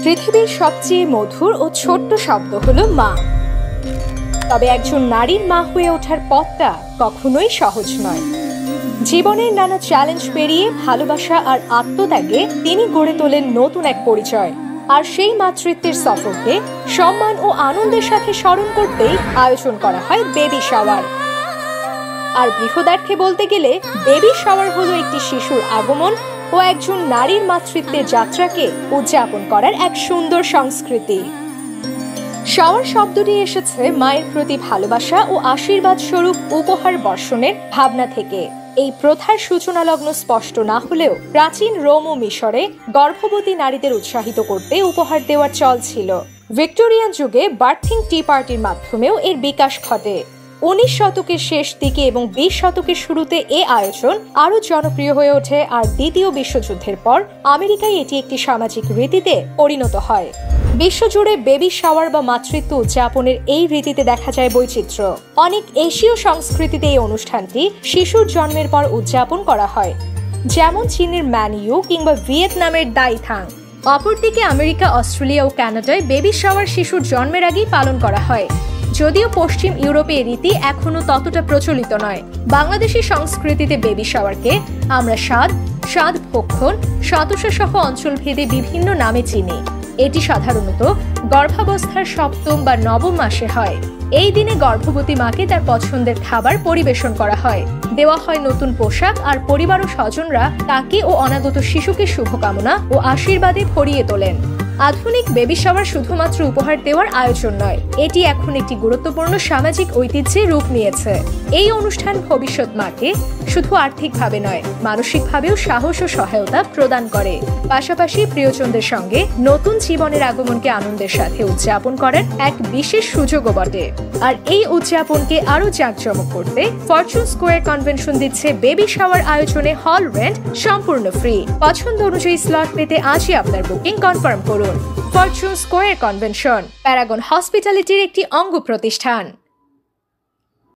পৃথিবীর সবচেয়ে মধুর ও ছোট্ট শব্দ হলো মা। তবে একজন নারীর মা হয়ে ওঠার পথটা কখনোই সহজ নয়। জীবনের নানা চ্যালেঞ্জ পেরিয়ে ভালোবাসা আর আত্মত্যাগে তিনি গড়ে তোলেন নতুন এক পরিচয়। আর সেই মাতৃত্বের সফরকে সম্মান ও আনন্দের সাথে স্মরণ করতেই আয়োজন করা হয় বেবি শাওয়ার। আর বৃহদার্থে বলতে গেলে বেবি শাওয়ার হলো একটি শিশুর আগমন ও একজন নারীর মাতৃত্বের যাত্রাকে উদযাপন করার এক সুন্দর সংস্কৃতি। শাওয়ার শব্দটি এসেছে মায়ের প্রতি ভালোবাসা ও আশীর্বাদ স্বরূপ উপহার বর্ষণের ভাবনা থেকে। এই প্রথার সূচনা লগ্ন স্পষ্ট না হলেও প্রাচীন রোম ও মিশরে গর্ভবতী নারীদের উৎসাহিত করতে উপহার দেওয়ার চল ছিল। ভিক্টোরিয়ান যুগে বার্থিং টি পার্টির মাধ্যমেও এর বিকাশ ঘটে। 19 শতকের শেষ দিকে এবং 20 শতকের শুরুতে এ আয়োজন আরো জনপ্রিয় হয়ে ওঠে, আর দ্বিতীয় বিশ্বযুদ্ধের পর আমেরিকায় এটি একটি সামাজিক রীতিতে পরিণত হয়। বিশ্বজুড়ে বেবি শাওয়ার বা মাতৃত্ব উদযাপনের এই রীতিতে দেখা যায় বৈচিত্র্য। অনেক এশীয় সংস্কৃতিতে এই অনুষ্ঠানটি শিশুর জন্মের পর উদযাপন করা হয়, যেমন চীনের ম্যানিউ কিংবা ভিয়েতনামের দাইথাং। অপরদিকে আমেরিকা, অস্ট্রেলিয়া ও কানাডায় বেবি শাওয়ার শিশুর জন্মের আগেই পালন করা হয়, যদিও পশ্চিম ইউরোপে এই রীতি এখনো ততটা প্রচলিত নয়। বাংলাদেশি সংস্কৃতিতে বেবি শাওয়ারকে আমরা সাদ ভক্ষণ, সতসা সহ অঞ্চলভেদে বিভিন্ন নামে চিনি। এটি সাধারণত গর্ভাবস্থার 7ম বা 9ম মাসে হয়। এই দিনে গর্ভবতী মাকে তার পছন্দের খাবার পরিবেশন করা হয়, দেওয়া হয় নতুন পোশাক, আর পরিবার ও স্বজনরা তাকে ও অনাগত শিশুকে শুভকামনা ও আশীর্বাদে ভরিয়ে তোলেন। আধুনিক বেবি শাওয়ার শুধুমাত্র উপহার দেওয়ার আয়োজন নয়, এটি এখন একটি গুরুত্বপূর্ণ সামাজিক ঐতিহ্যে রূপ নিয়েছে। এই অনুষ্ঠান ভবিষ্যৎ মাকে শুধু আর্থিকভাবে নয়, মানসিকভাবেও সাহস ও সহায়তা প্রদান করে। পাশাপাশি প্রিয়জনদের সঙ্গে নতুন জীবনের আগমনকে আনন্দের সাথে উদযাপন করার এক বিশেষ সুযোগও বটে। আর এই উদযাপনকে আরো জাঁকজমক করতে ফরচুন স্কয়ার কনভেনশন দিচ্ছে বেবি শাওয়ার আয়োজনে হল রেন্ট সম্পূর্ণ ফ্রি। পছন্দ অনুযায়ী স্লট পেতে আজই আপনার বুকিং কনফার্ম করুন। ফরচুন স্কয়ার কনভেনশন প্যারাগন হসপিটালিটির একটি অঙ্গ প্রতিষ্ঠান।